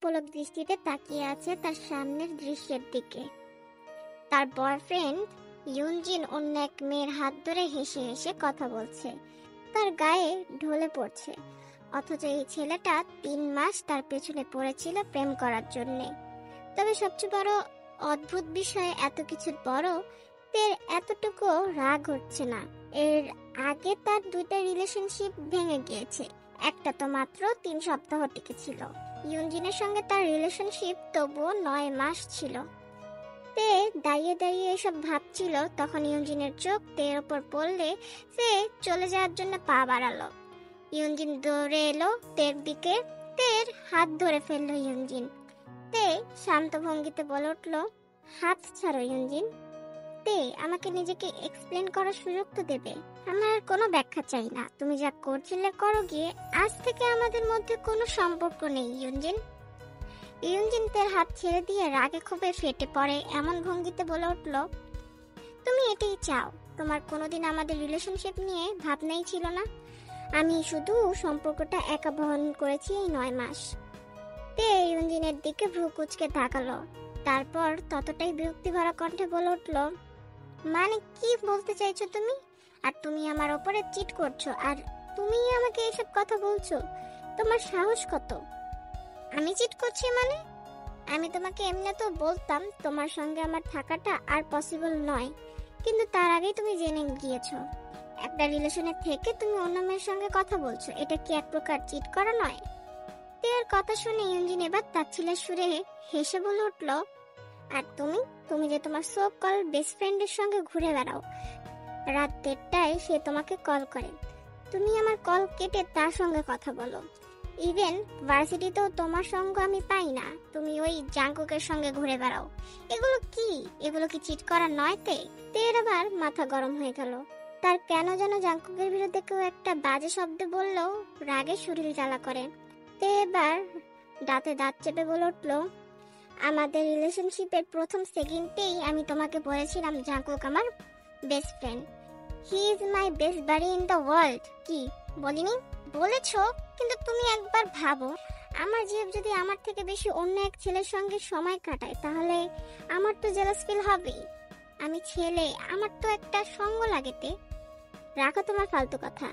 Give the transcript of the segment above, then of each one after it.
অপলক দৃষ্টিতে তাকিয়ে আছে তার সামনের দৃশ্যের দিকে। তার বয়ফ্রেন্ড ইউনজিন অন্য এক মেয়ের হাত ধরে হেসে হেসে কথা বলছে, তার গায়ে ঢলে পড়ছে। অথচ এই ছেলেটা 3 মাস তার পেছনে পড়েছিল প্রেম করার জন্যে। তবে সবচেয়ে বড় অদ্ভুত বিষয়, এত কিছুর পরও তের এতটুকু রাগ হচ্ছে না। এর আগে তার 2টা রিলেশনশিপ ভেঙে গিয়েছে, একটা তো মাত্র 3 সপ্তাহ টিকেছিল। ইউনজিনের সঙ্গে তার রিলেশনশিপ তবুও 9 মাস ছিল। তে দাঁড়িয়ে দাঁড়িয়ে এসব ভাবছিল, তখন ইউনজিনের চোখ তের ওপর পড়লে সে চলে যাওয়ার জন্য পা বাড়ালো। ইউনজিন দৌড়ে এলো তের দিকে, তের হাত ধরে ফেললো ইউনজিন। তে শান্ত ভঙ্গিতে বলে উঠল, হাত ছাড়ো ইউনজিন। তে আমাকে নিজেকে এক্সপ্লেন করার সুযোগ তো দেবে। আমার আর কোনো ব্যাখ্যা চাই না, তুমি যা করছিলে করো গিয়ে। আজ থেকে আমাদের মধ্যে কোনো সম্পর্ক নেই ইউনজিন। ইউনজিন তের হাত ছেড়ে দিয়ে রাগে ক্ষোভে ফেটে পড়ে এমন ভঙ্গিতে বলে উঠল, তুমি এটাই চাও? তোমার কোনোদিন আমাদের রিলেশনশিপ নিয়ে ভাবনাই ছিল না? আমি শুধু সম্পর্কটা একা বহন করেছি এই 9 মাস। তে ইউনজিনের দিকে ভ্রু কুঁচকে তাকালো, তারপর ততটাই বিরক্তি ভরা কণ্ঠে বলে উঠল, মানে কি বলতে চাইছো তুমি? আর তুমি আমার ওপরে চিট করছো, আর তুমি আমাকে এসব কথা বলছো? তোমার সাহস কত? আমি চিট করছি মানে? আমি তোমাকে এমনি তো বলতাম তোমার সঙ্গে আমার থাকাটা আর পসিবল নয়, কিন্তু তার আগেই তুমি জেনে গিয়েছো। একটা রিলেশনে থেকে তুমি অন্য মেয়ের সঙ্গে কথা বলছো, এটা কি এক প্রকার চিট করা নয়? তের কথা শুনে ইউনজিন এবার তাচ্ছিলের সুরে হেসে বলে উঠল, আর তুমি যে তোমার সো কল বেস্ট ফ্রেন্ডের সঙ্গে ঘুরে বেড়াও, রাত 1টায় সে তোমাকে কল করে, তুমি আমার কল কেটে তার সঙ্গে কথা বলো। ইভেন ভার্সিটিতেও তোমার সঙ্গ আমি পাই না, তুমি ওই জাঙ্কুকের সঙ্গে ঘুরে বেড়াও। এগুলো কি চিট করা নয়? তের আবার মাথা গরম হয়ে গেল। তার কেন যেন জাঙ্কুকের বিরুদ্ধে কেউ একটা বাজে শব্দ বললেও রাগে শরীর জ্বালা করে। তে এবার দাঁতে দাঁত চেপে বলে উঠল, আমাদের রিলেশনশিপের প্রথম সেকেন্ডেই আমি তোমাকে বলেছিলাম জাঙ্কুক আমার best friend. He is my best buddy in the world. কি বলিনি? বলেছো, কিন্তু তুমি একবার ভাবো, আমার জীব যদি আমার থেকে বেশি অন্য এক ছেলের সঙ্গে সময় কাটায়, তাহলে আমার তো জেলাস ফিল হবেই। আমি ছেলে, আমার তো একটা সঙ্গ লাগেতে। রাখো তোমার ফালতু কথা।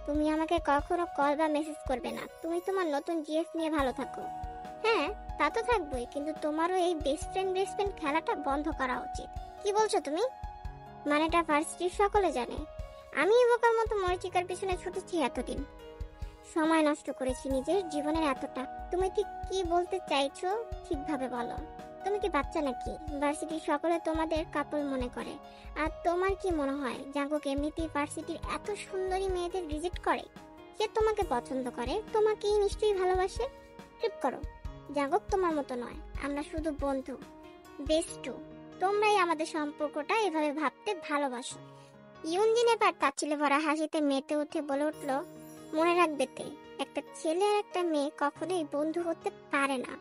তুমি আমাকে কখনো কল বা মেসেজ করবে না। তুমি তোমার নতুন জিএস নিয়ে ভালো থাকো। হ্যাঁ, তা তো থাকবোই, কিন্তু তোমারও এই বেস্ট ফ্রেন্ড খেলাটা বন্ধ করা উচিত। কি বলছো তুমি? মানেটা ভার্সিটির সকলে জানে আমি বোকার মতো মরিচিকার পিছনে ছুটেছি এতদিন, সময় নষ্ট করেছি নিজের জীবনের এতটা। তুমি ঠিক কি বলতে চাইছো ঠিকভাবে বলো। তুমি কি বাচ্চা নাকি? ভার্সিটির সকলে তোমাদের কাপল মনে করে, আর তোমার কি মনে হয় জাঙ্কুক এমনিতেই ভার্সিটির এত সুন্দরী মেয়েদের রিজেক্ট করে? সে তোমাকে পছন্দ করে, তোমাকেই নিশ্চয়ই ভালোবাসে। চুপ করো, জাঙ্কুক তোমার মতো নয়, আমরা শুধু বন্ধু, বেস্টু। তোমরাই আমাদের সম্পর্কটা এভাবে ভাবতে ভালোবাসো। ইউনজিন এবার তাচ্ছিল্যে ভরা হাসিতে মেতে উঠে বলে উঠল, মনে রাখবে তে, একটা ছেলে আর একটা মেয়ে কখনোই বন্ধু হতে পারে না।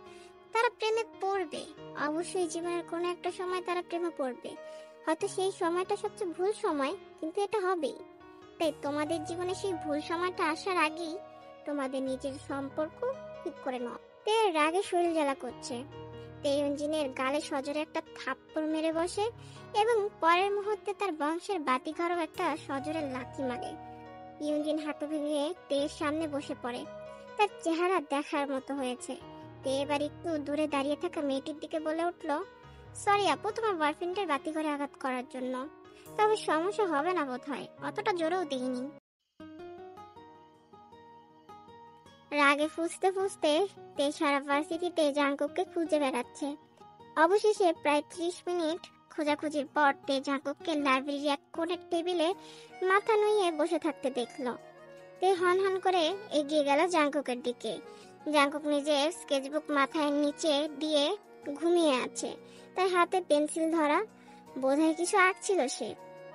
তারা প্রেমে পড়বে, অবশ্যই জীবনের কোনো একটা সময় তারা প্রেমে পড়বে। হয়তো সেই সময়টা সবচেয়ে ভুল সময়, কিন্তু এটা হবেই। তাই তোমাদের জীবনে সেই ভুল সময়টা আসার আগেই তোমাদের নিজের সম্পর্ক ঠিক করে নাও। তে রাগে শরীর জ্বালা করছে। তে ইউনজিনের গালে সজোরে একটা থাপ্পড় মেরে বসে এবং পরের মুহূর্তে তার বংশের বাতিঘরও একটা সজোরে লাথি মারে। ইউনজিন হাঁটু ভেঙে তের সামনে বসে পড়ে। তার চেহারা দেখার মতো হয়েছে। তে এবার একটু দূরে দাঁড়িয়ে থাকা মেয়েটির দিকে বলে উঠল, সরি আপু, তোমার বয়ফ্রেন্ডের বাতিঘরে আঘাত করার জন্য। তবে সমস্যা হবে না বোধ হয়, অতটা জোরেও দিইনি। রাগে ফুঁসতে ফুঁসতে তে সারা ভার্সিটিতে জাঙ্কুককে খুঁজে বেড়াচ্ছে। অবশেষে প্রায় 30 মিনিট খোঁজাখুঁজির পর তে জাঙ্কুককে লাইব্রেরির এক কোণের টেবিলে মাথা নুইয়ে বসে থাকতে দেখলো। তে হনহন করে এগিয়ে গেল জাঙ্কুকের দিকে। জাঙ্কুক নিজের স্কেচবুক মাথায় নিচে দিয়ে ঘুমিয়ে আছে, তার হাতে পেন্সিল ধরা, বোধহয় কিছু আঁকছিল সে।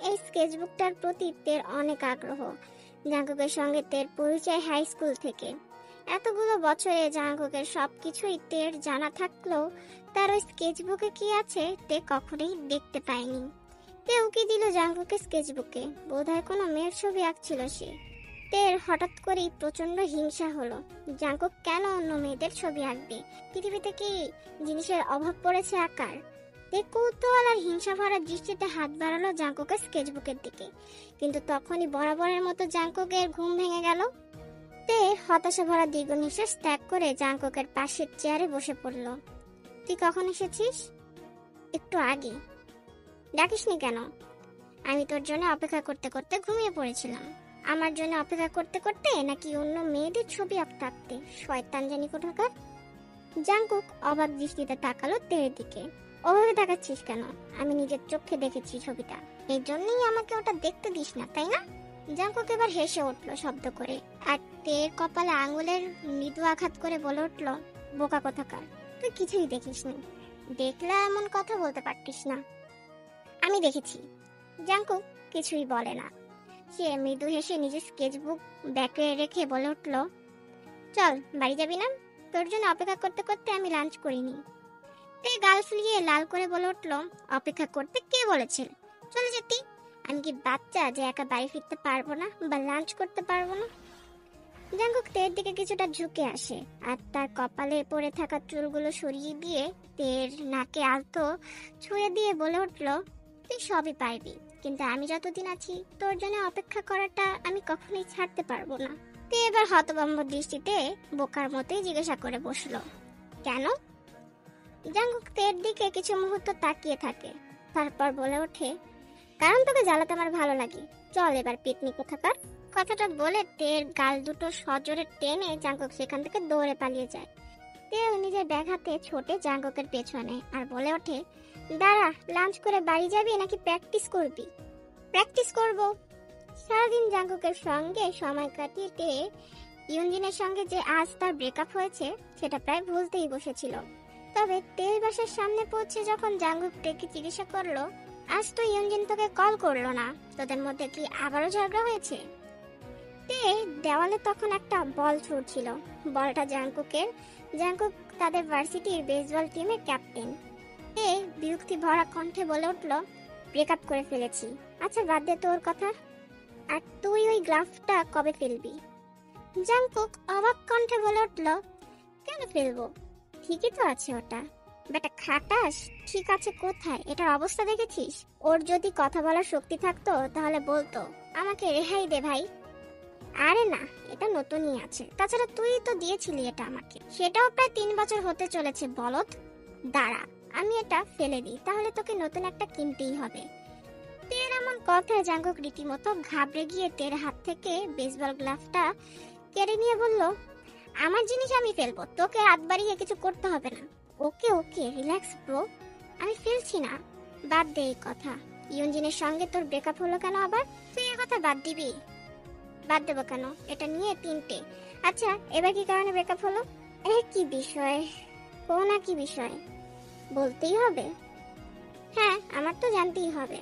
এই স্কেচবুকটার প্রতি তের অনেক আগ্রহ। জাঙ্কুকের সঙ্গে তের পরিচয় হাই স্কুল থেকে। এতগুলো বছরে জাঙ্কুকের সবকিছুই তের জানা থাকলেও তার ওই স্কেচবুকে কি আছে তে কখনোই দেখতে পায়নি। তে উকি দিল জাঙ্কুকের স্কেচবুকে, বোধহয় কোনো মেয়ের ছবি আঁকছিল সে। তের হঠাৎ করেই প্রচন্ড হিংসা হলো। জাঙ্কুক কেন অন্য মেয়েদের ছবি আঁকবে? পৃথিবীতে কি জিনিসের অভাব পড়েছে আঁকার? তে কৌতূহল আর হিংসা ভরা দৃষ্টিতে হাত বাড়ালো জাঙ্কুকের স্কেচবুকের দিকে। কিন্তু তখনই বরাবরের মতো জাঙ্কুকের ঘুম ভেঙে গেল। তে হতাশা ভরা দীর্ঘ নিঃশ্বাস ত্যাগ করে জাঙ্কুকের পাশের চেয়ারে বসে পড়ল। তুই কখন এসেছিস? একটু আগে। ডাকিসনি কেন? আমি তোর জন্য অপেক্ষা করতে করতে ঘুমিয়ে পড়েছিলাম। আমার জন্য অপেক্ষা করতে করতে নাকি অন্য মেয়েদের ছবি আঁকতে আঁকতে? শয়তান জানি কোথাকার। জাঙ্কুক অবাক দৃষ্টিতে তাকালো তের দিকে। ওভাবে তাকাচ্ছিস কেন? আমি নিজের চোখে দেখেছি ছবিটা, এই জন্যই আমাকে ওটা দেখতে দিস না, তাই না? জাঙ্কুক এবার হেসে উঠলো শব্দ করে, আর তের কপালে আঙুলের মৃদু আঘাত করে বলে উঠলো, বোকা কোথাকার, তুই কিছুই দেখিসনি। দেখলে এমন কথা বলতে পারতিস না। আমি দেখেছি। জাঙ্কুক কিছুই বলে না। সে মৃদু হেসে নিজের স্কেচবুক ব্যাগে রেখে বলে উঠলো, চল বাড়ি যাবি না? তোর জন্য অপেক্ষা করতে করতে আমি লাঞ্চ করিনি। তে গাল ফুলিয়ে লাল করে বলে উঠলো, অপেক্ষা করতে কে বলেছিল? চলে যেতি। আমি কি বাচ্চা যে একা বাড়ি ফিরতে পারবো না বা লাঞ্চ করতে পারবো না? জাঙ্কুক তের দিকে কিছুটা ঝুঁকে আসে আর তার কপালে পড়ে থাকা চুলগুলো সরিয়ে দিয়ে তের নাকে আলতো ছুঁয়ে দিয়ে বলে উঠলো, তুই সবই পারবি, কিন্তু আমি যতদিন আছি তোর জন্য অপেক্ষা করাটা আমি কখনোই ছাড়তে পারবো না। তে এবার হতভম্ব দৃষ্টিতে বোকার মতোই জিজ্ঞাসা করে বসলো, কেন? জাঙ্কুক তের দিকে কিছু মুহূর্ত তাকিয়ে থাকে, তারপর বলে ওঠে, কারণ তোকে জ্বালাতে আমার ভালো লাগে। চল এবার পিকনিক কোথাকার। কথাটা বলে তের গাল দুটো সজোরে টেনে জাঙ্কুক সেখান থেকে দৌড়ে পালিয়ে যায়। তেও নিজের ব্যাগ হাতে ছোটে জাঙ্কুকের পেছনে আর বলে ওঠে, দাঁড়া, লাঞ্চ করে বাড়ি যাবি নাকি প্র্যাকটিস করবি? প্র্যাকটিস করব। সারাদিন জাঙ্কুকের সঙ্গে সময় কাটিয়ে তে ইউনজিনের সঙ্গে যে আজ তার ব্রেকআপ হয়েছে সেটা প্রায় ভুলতেই বসেছিল। তবে তের বাসার সামনে পৌঁছে যখন জাঙ্কুক তেকে জিজ্ঞাসা করলো, আজ তো ইউনজিন তোকে কল করলো না, তোদের মধ্যে কি আবারও ঝগড়া হয়েছে? তে দেওয়ালে তখন একটা বল ছুড়ছিল। বলটা জাঙ্কুকের। জাঙ্কুক তাদের ভার্সিটির বেসবল টিমের ক্যাপ্টেন। তে বিরক্তি ভরা কণ্ঠে বলে উঠলো, ব্রেকআপ করে ফেলেছি। আচ্ছা বাদ দে তোর কথা, আর তুই ওই গ্লাভসটা কবে ফেলবি? জাঙ্কুক অবাক কণ্ঠে বলে উঠলো, কেন ফেলবো? ঠিকই তো আছে ওটা। বেটা খাটাস, ঠিক আছে কোথায়? এটার অবস্থা দেখেছিস? ওর যদি কথা বলার শক্তি থাকতো তাহলে বলতো, আমাকে রেহাই দে ভাই। আরে না, এটা নতুনই আছে। তাছাড়া তুই তো দিয়েছিলি এটা আমাকে, সেটাও প্রায় 3 বছর হতে চলেছে বলদ। দাঁড়া, আমি এটা ফেলে দিই, তাহলে তোকে নতুন একটা কিনতেই হবে। তের এমন কথায় জাঙ্কুক রীতিমতো ঘাবড়ে গিয়ে তের হাত থেকে বেসবল গ্লাভসটা কেড়ে নিয়ে বলল, আমার জিনিস আমি ফেলবো, তোকে হাত বাড়িয়ে কিছু করতে হবে না। ওকে ওকে, রিল্যাক্স ব্রো, আমি ফেলছি না। বাদ দে এই কথা। ইউনজিনের সঙ্গে তোর ব্রেকআপ হলো কেন আবার? তুই এই কথা বাদ দিবি? বাদ দেবো কেন? এটা নিয়ে 3টে। আচ্ছা এবার কি কারণে ব্রেকআপ হলো? কি বিষয়? না কি বিষয় বলতেই হবে? হ্যাঁ, আমার তো জানতেই হবে।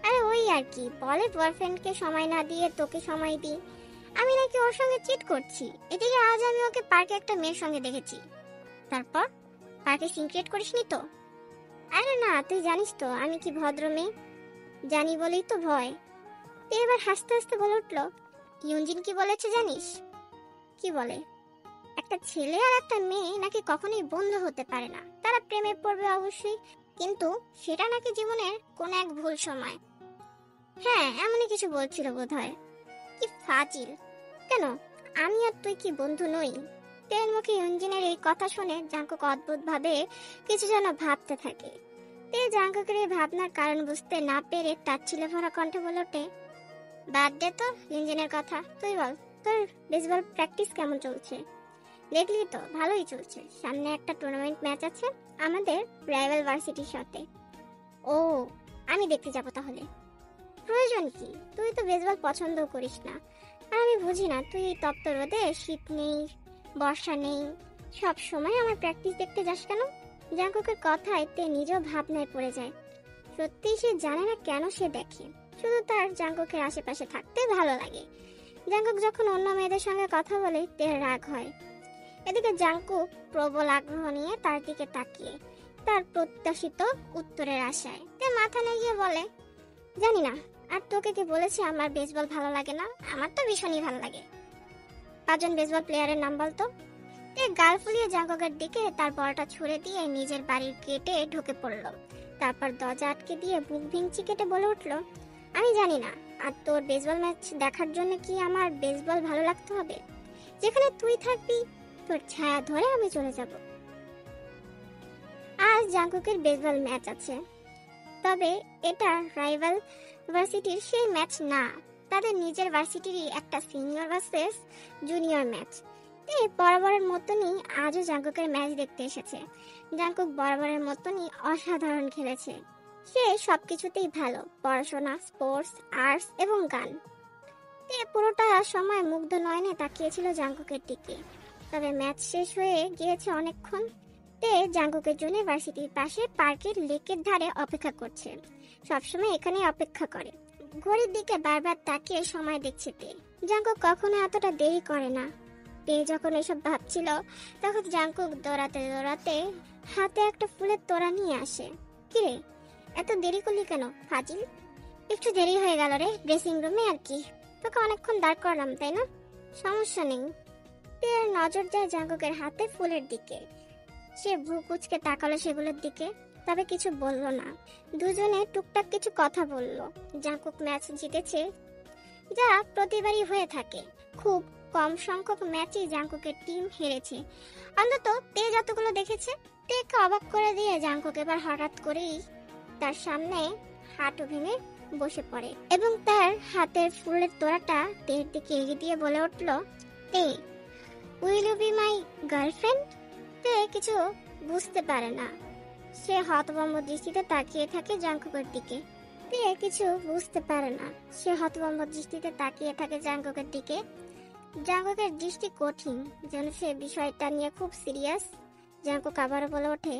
আরে ওই আর কি, বলে বয়ফ্রেন্ডকে সময় না দিয়ে তোকে সময় দিই। আমি নাকি ওর সঙ্গে চিট করছি। এদিকে আজ আমি ওকে পার্কে একটা মেয়ের সঙ্গে দেখেছি। তারপর পার্কে সিনক্রেট করিসনি তো? আরে না, তুই জানিস তো আমি কি ভদ্র মেয়ে। জানি বলেই তো ভয়। এবার হাসতে হাসতে বলে উঠলো, ইউনজিন কি বলেছে জানিস? কি বলে? একটা ছেলে আর একটা মেয়ে নাকি কখনোই বন্ধু হতে পারে না, তারা প্রেমে পড়বে অবশ্যই, কিন্তু সেটা নাকি জীবনের কোন এক ভুল সময়। হ্যাঁ, এমনই কিছু বলছিল বোধহয়। কি ফাজিল! কেন, আমি আর তুই কি বন্ধু নই? তের মুখে ইউনজিনের এই কথা শুনে জাঙ্কুক অদ্ভুত ভাবে কিছু যেন ভাবতে থাকে। তে জাঙ্কুকের এই ভাবনার কারণ বুঝতে না পেরে তাচ্ছিল্য ভরা কণ্ঠে বলে ওঠে, বাদ দে তো ইঞ্জিনের কথা, তুই বল তোর বেসবল প্র্যাকটিস কেমন চলছে? দেখলি তো ভালোই চলছে। সামনে একটা টুর্নামেন্ট ম্যাচ আছে আমাদের রাইভাল ভার্সিটির সাথে। ও, আমি দেখতে যাব তাহলে। প্রয়োজন কি? তুই তো বেসবল পছন্দও করিস না, আর আমি বুঝি না তুই এই তপ্ত রোদে, শীত নেই বর্ষা নেই, সব সময় আমার প্র্যাকটিস দেখতে যাস কেন? জাঙ্কুকের কথায় তে নিজেও ভাবনায় পড়ে যায়। সত্যি সে জানে না কেন সে দেখে, শুধু তার জাঙ্কুকের আশেপাশে থাকতে ভালো লাগে। জাঙ্কুক যখন অন্য মেয়েদের সঙ্গে কথা বলে তের রাগ হয়। এদিকে জাঙ্কুক প্রবল আগ্রহ নিয়ে তার দিকে তাকিয়ে তার প্রত্যাশিত উত্তরের আশায় তে মাথা নেড়িয়ে বলে, জানি না, আর তোকে কি বলেছে আমার বেসবল ভালো লাগে না? আমার তো ভীষণই ভালো লাগে। 5জন বেসবল প্লেয়ারের নাম বলতো। তে গাল ফুলিয়ে জাঙ্কুকের দিকে তার বলটা ছুড়ে দিয়ে নিজের বাড়ির গেটে ঢুকে পড়ল। তারপর দরজা আটকে দিয়ে বুক ভিংচি কেটে বলে উঠল, আমি জানি না, আর তোর বেসবল ম্যাচ দেখার জন্য কি আমার বেসবল ভালো লাগতে হবে? যেখানে তুই থাকবি তোর ছায়া ধরে আমি চলে যাব। আজ জাঙ্কুকের বেসবল ম্যাচ আছে, তবে এটা রাইভাল ভার্সিটির সেই ম্যাচ না, তাদের নিজের ভার্সিটিরই একটা সিনিয়র ভার্সেস জুনিয়র ম্যাচ। বরাবরের মতনই আজও জাঙ্কুকের ম্যাচ দেখতে এসেছে। জাঙ্কুক বরাবরের মতনই অসাধারণ খেলেছে। সে সবকিছুতেই ভালো, পড়াশোনা, স্পোর্টস, আর্টস এবং গান। পুরোটা সময় মুগ্ধ নয়নে তাকিয়েছিল জাঙ্কুকের দিকে। তবে ম্যাচ শেষ হয়ে গিয়েছে অনেকক্ষণ। জাঙ্কুকের জন্য ভার্সিটির পাশে পার্কের লেকের ধারে অপেক্ষা করছে। সবসময় এখানে অপেক্ষা করে, ঘড়ির দিকে বারবার তাকিয়ে সময় দেখছে। জাঙ্কুক কখনো এতটা দেরি করে না। যখন এসব ভাবছিল তখন জাঙ্কুক দৌড়াতে দৌড়াতে হাতে একটা ফুলের তোড়া নিয়ে আসে। কিরে, এত দেরি করলি কেন ফাজিল? একটু দেরি হয়ে গেল রে, ড্রেসিং রুমে আর কি। তোকে অনেকক্ষণ দাঁড় করালাম তাই না? সমস্যা নেই। নজর যায় জাঙ্কুকের হাতে ফুলের দিকে। সে ভ্রু কুচকে তাকালো সেগুলোর দিকে, তবে কিছু বলল না। দুজনে টুকটাক কিছু কথা বলল। জাঙ্কুক ম্যাচ জিতেছে, যা প্রতিবারই হয়ে থাকে। খুব কম সংখ্যক ম্যাচে জাঙ্কুকের টিম হেরেছে। অন্তত যতগুলো দেখেছে, কে অবাক করে দিয়ে জাঙ্কুক এবার হঠাৎ করেই তার সামনে হাঁটু ভেঙে বসে পড়ে এবং তার হাতের ফুলের তোড়াটা তের দিকে এগিয়ে দিয়ে বলে উঠল, will you be my girlfriend? কিছু বুঝতে পারে না। সে হতভম্ব দৃষ্টিতে তাকিয়ে থাকে জাঙ্কুকের দিকে। কিছু বুঝতে পারে না। সে হতভম্ব দৃষ্টিতে তাকিয়ে থাকে জাঙ্কুকের দিকে। জাঙ্কুকের দৃষ্টি কঠিন, যেন সে বিষয়টা নিয়ে খুব সিরিয়াস। জাঙ্কুক আবারও বলে ওঠে,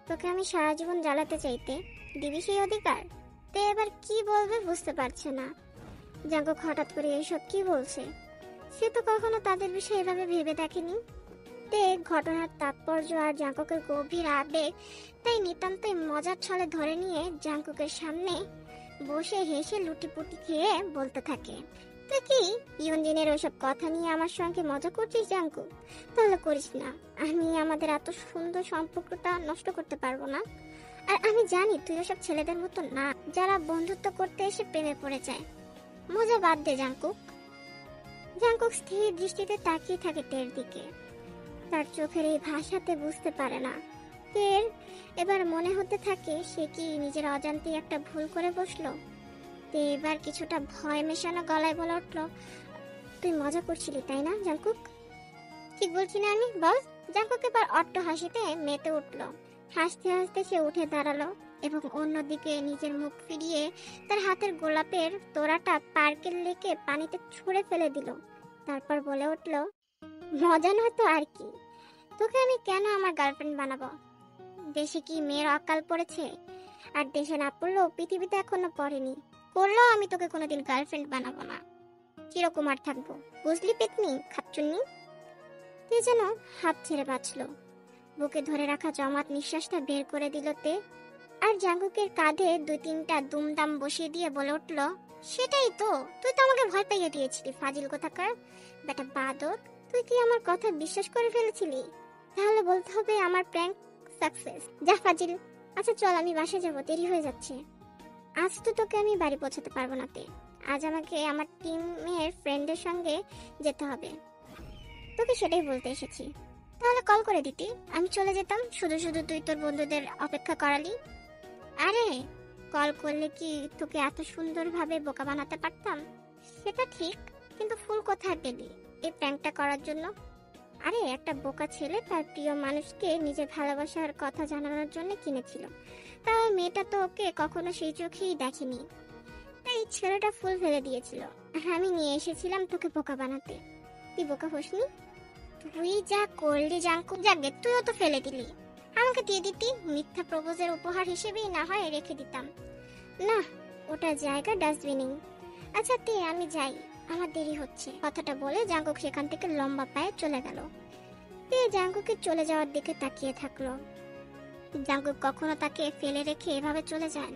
তোকে আমি সারা জীবন জ্বালাতে চাইতে দিবি সেই অধিকার? এবার কি বলবে বুঝতে পারছে না। জাঙ্কুক হঠাৎ করে এসব কি বলছে? সে তো কখনো তাদের বিষয়ে এভাবে ভেবে দেখেনি। ঘটনার তাৎপর্য আর জাঙ্কুকের গভীর আবেগ তাই নিতান্তই মজার ছলে ধরে নিয়ে জাঙ্কুকের সামনে বসে হেসে লুটিপুটি খেয়ে বলতে থাকে, তুই কি ইয়ঞ্জিনের ওইসব কথা নিয়ে আমার সঙ্গে মজা করছিস জাঙ্কুক? তাহলে করিস না। আমি আমাদের এত সুন্দর সম্পর্কটা নষ্ট করতে পারবো না। আর আমি জানি তুই ওসব ছেলেদের মতো না, যারা বন্ধুত্ব করতে এসে প্রেমে পড়ে যায়। মজা বাদ দে জাঙ্কুক। জাঙ্কুক স্থির দৃষ্টিতে তাকিয়ে থাকে তের দিকে। তার চোখের এই ভাষাতে বুঝতে পারে না। এবার মনে হতে থাকে সে কি নিজের অজান্তে একটা ভুল করে বসলো। এবার কিছুটা ভয় মেশানো গলায় বলে উঠল, তুই মজা করছিলি তাই না জাঙ্কুক? ঠিক বলছি না আমি, বল। জাঙ্কুক এবার অট্ট হাসিতে মেতে উঠল। হাসতে হাসতে সে উঠে দাঁড়ালো এবং অন্যদিকে নিজের মুখ ফিরিয়ে তার হাতের গোলাপের তোড়াটা পার্কের লেকে পানিতে ছুঁড়ে ফেলে দিল। তারপর বলে উঠল, মজা নয় তো আর কি, তোকে আমি কেন আমার গার্লফ্রেন্ড বানাবো? দেশে কি মেয়ের অকাল পড়েছে? আর দেশে না পড়লেও পৃথিবীতে এখনো পড়েনি। করলেও আমি তোকে কোনোদিন গার্লফ্রেন্ড বানাবো না। চিরকুমার থাকবো, বুঝলি পেতনি খাচ্চুন্নি? তুই যেন হাত ছেড়ে বাঁচল। বুকে ধরে রাখা জমাট নিঃশ্বাসটা বের করে দিল তে। আর জাঙ্কুকের কাঁধে 2-3টা দুমদাম বসিয়ে দিয়ে বলে উঠল, সেটাই তো, তুই তো আমাকে ভয় পাইয়ে দিয়েছিলি ফাজিল কোথাকার বেটা বাদর। তুই কি আমার কথা বিশ্বাস করে ফেলেছিলি? তাহলে বলতে হবে আমার প্র্যাঙ্ক সাকসেস। যা ফাজিল। আচ্ছা চল, আমি বাসে যাবো, দেরি হয়ে যাচ্ছে। আজ তো তোকে আমি বাড়ি পৌঁছাতে পারবো না তে। আজ আমাকে আমার টিমের ফ্রেন্ডের সঙ্গে যেতে হবে। তোকে সেটাই বলতে এসেছি। তাহলে কল করে দিতি, আমি চলে যেতাম। শুধু শুধু তুই তোর বন্ধুদের অপেক্ষা করালি। আরে কল করলে কি তোকে এত সুন্দরভাবে বোকা বানাতে পারতাম? সেটা ঠিক, কিন্তু ফুল কোথায় পেলি এই প্র্যাঙ্কটা করার জন্য? আরে একটা বোকা ছেলে তার প্রিয় মানুষকে নিজের ভালোবাসার কথা জানানোর জন্য কিনেছিল। তাও মেয়েটা তো ওকে কখনো সেই চোখেই দেখেনি, তাই ছেলেটা ফুল ফেলে দিয়েছিল। আমি নিয়ে এসেছিলাম তোকে বোকা বানাতে। তুই বোকা হসনি। তুই যা করলি জাঙ্কুক, যাকে তুইও তো ফেলে দিলি। আমাকে দিয়ে দিতি, মিথ্যা প্রপোজের উপহার হিসেবেই না হয় রেখে দিতাম। না, ওটা জায়গা ডাস্টবিনিং। আচ্ছা তে আমি যাই, আমার দেরি হচ্ছে। কথাটা বলে জাঙ্কুক সেখান থেকে লম্বা পায়ে চলে গেল। তে জাঙ্কুকের চলে যাওয়ার দিকে তাকিয়ে থাকলো। জাঙ্কুক কখনো তাকে ফেলে রেখে এভাবে চলে যায়।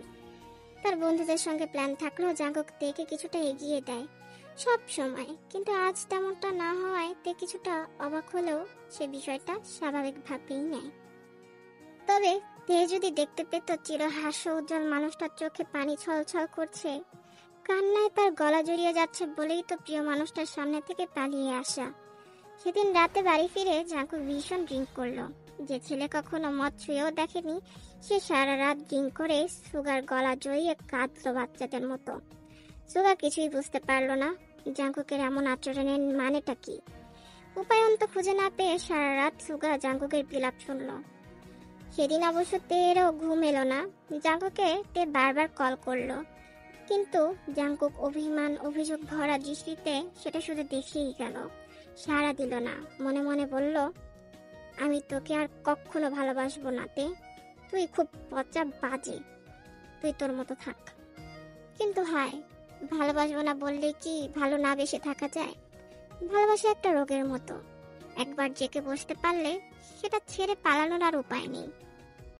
তার বন্ধুদের সঙ্গে প্ল্যান থাকলেও জাঙ্কুক তেকে কিছুটা এগিয়ে দেয় সব সময়, কিন্তু আজ তেমনটা না হওয়ায় তে কিছুটা অবাক হলেও সে বিষয়টা স্বাভাবিকভাবেই নেয়। তবে তে যদি দেখতে পেত চির হাস্য উজ্জ্বল মানুষটার চোখে পানি ছলছল করছে, কান্নায় তার গলা জড়িয়ে যাচ্ছে বলেই তো প্রিয় মানুষটার সামনে থেকে পালিয়ে আসা। সেদিন রাতে বাড়ি ফিরে জাঙ্কুক ভীষণ ড্রিঙ্ক করলো। যে ছেলে কখনো মদ ছুঁয়েও দেখেনি সে সারা রাত ড্রিঙ্ক করে সুগার গলা জড়িয়ে কাঁদলো বাচ্চাদের মতো। সুগা কিছুই বুঝতে পারলো না জাঙ্কুকের এমন আচরণের মানেটা কি। উপায়ন্ত খুঁজে না পেয়ে সারা রাত সুগা জাঙ্কুকের বিলাপ শুনলো। সেদিন অবশ্য তেরও ঘুম এলো না। জাঙ্কুকে তে বারবার কল করলো, কিন্তু জাঙ্কুক অভিমান অভিযোগ ভরা দৃষ্টিতে সেটা শুধু দেখেই গেল, সাড়া দিল না। মনে মনে বলল, আমি তোকে আর কখনো ভালোবাসবো না তে, তুই খুব পচা বাজে, তুই তোর মতো থাক। কিন্তু হায়, ভালোবাসবো না বললে কি ভালো না বেসে থাকা যায়? ভালোবাসা একটা রোগের মতো, একবার জেকে বসতে পারলে সেটা ছেড়ে পালানোর আর উপায় নেই।